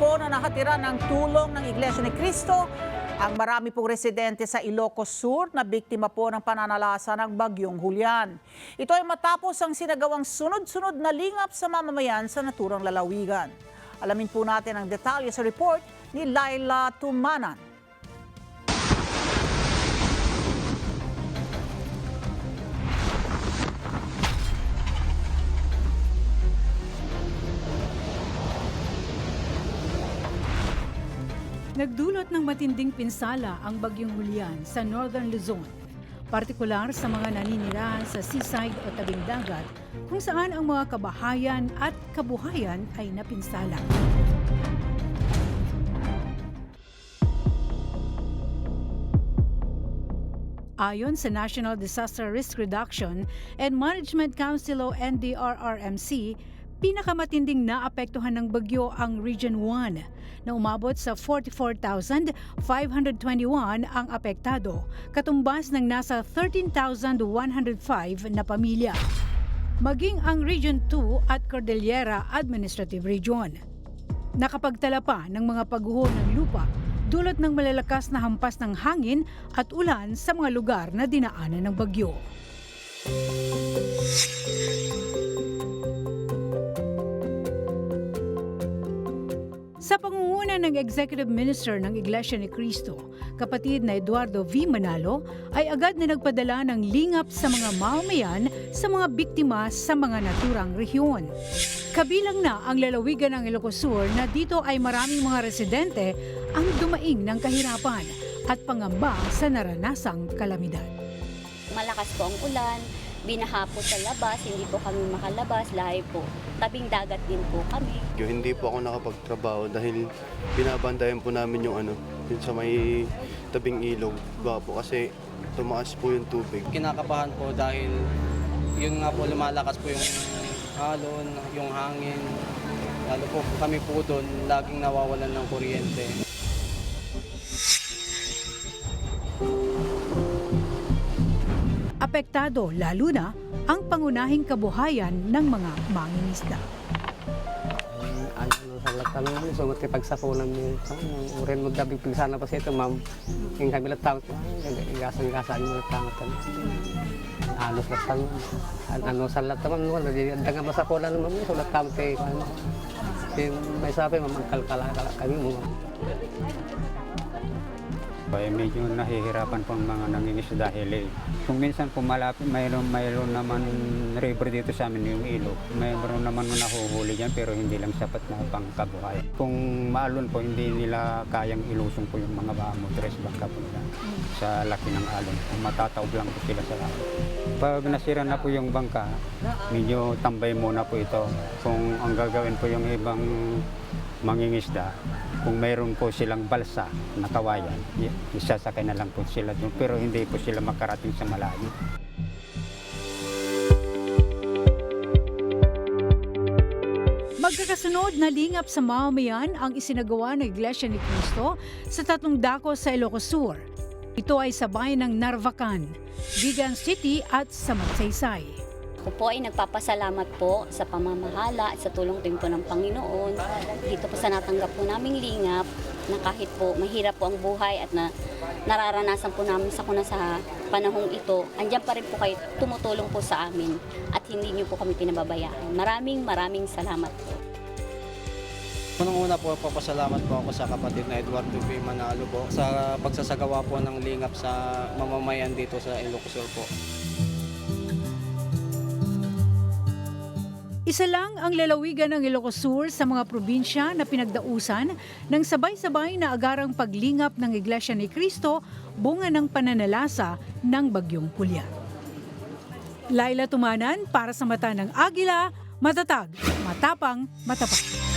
po na nakatira ng tulong ng Iglesia ni Cristo ang marami pong residente sa Ilocos Sur na biktima po ng pananalasa ng Bagyong Julian. Ito ay matapos ang sinagawang sunod-sunod na lingap sa mamamayan sa naturang lalawigan. Alamin po natin ang detalye sa report ni Laila Tumanan. Nagdulot ng matinding pinsala ang Bagyong Julian sa Northern Luzon, partikular sa mga naninirahan sa seaside o tabing dagat kung saan ang mga kabahayan at kabuhayan ay napinsala. Ayon sa National Disaster Risk Reduction and Management Council o NDRRMC, pinakamatinding naapektuhan ng bagyo ang Region 1 na umabot sa 44,521 ang apektado, katumbas ng nasa 13,105 na pamilya. Maging ang Region 2 at Cordillera Administrative Region. Nakapagtala pa ng mga pagguho ng lupa dulot ng malalakas na hampas ng hangin at ulan sa mga lugar na dinaanan ng bagyo. Sa pangunguna ng Executive Minister ng Iglesia ni Cristo, kapatid na Eduardo V. Manalo, ay agad na nagpadala ng lingap sa mga mamamayan sa mga biktima sa mga naturang rehiyon. Kabilang na ang lalawigan ng Ilocos Sur na dito ay maraming mga residente ang dumaing ng kahirapan at pangamba sa naranasang kalamidad. Malakas po ang ulan, binaha po sa labas, hindi po kami makalabas, lahi po. Tabing dagat din po kami. Hindi po ako nakapagtrabaho dahil binabantayan po namin yung yun sa may tabing ilog. Baka po kasi tumaas po yung tubig. Kinakabahan po dahil yun nga po lumalakas po yung alon, yung hangin. Lalo po kami po doon, laging nawawalan ng kuryente. Apektado lalo na ang pangunahing kabuhayan ng mga mangingisda. Sa lahat naman, so matipagsakulan mo urin mo dabig pigsana pa sa ito, ma'am. Yung kami latawat, gasan-gasan mo latawat. Alos latang, sa lahat naman, wala, dagang masakulan naman mo, so latawat kayo. May sabi, mamangkalkala kami mo. Medyo nahihirapan po ang mga nangingisda dahil kung minsan po malapit, mayroon naman river dito sa amin yung ilog. Mayroon naman nahuhuli dyan pero hindi lang sapat na pangkabuhay. Kung maalon po, hindi nila kayang ilusong po yung mga motres bangka po nila sa laki ng alon. Matataob lang po sila sa lahat. Pag nasira na po yung bangka, medyo tambay muna po ito. Kung ang gagawin po yung ibang mangingisda, kung mayroon po silang balsa na kawayan, isasakay na lang po sila doon, pero hindi po sila makarating sa malayo. Magkakasunod na lingap sa mamamayan ang isinagawa ng Iglesia ni Cristo sa tatlong dako sa Ilocos Sur. Ito ay sa bayan ng Narvacan, Vigan City at sa Magsaysay. Ako po ay nagpapasalamat po sa pamamahala at sa tulong din po ng Panginoon. Dito po sa natanggap po naming lingap na kahit po mahirap po ang buhay at nararanasan po namin sa panahong ito, andyan pa rin po kayo tumutulong po sa amin at hindi niyo po kami pinababayaan. Maraming salamat po. Unang-una po, papasalamat po ako sa kapatid na Eduardo V. Manalo po sa pagsasagawa po ng lingap sa mamamayan dito sa Ilocos Sur po. Isa lang ang lalawigan ng Ilocos Sur sa mga probinsya na pinagdausan ng sabay-sabay na agarang paglingap ng Iglesia ni Cristo bunga ng pananalasa ng Bagyong Julian. Laila Tumanan para sa Mata ng Agila, matatag, matapang, matapat.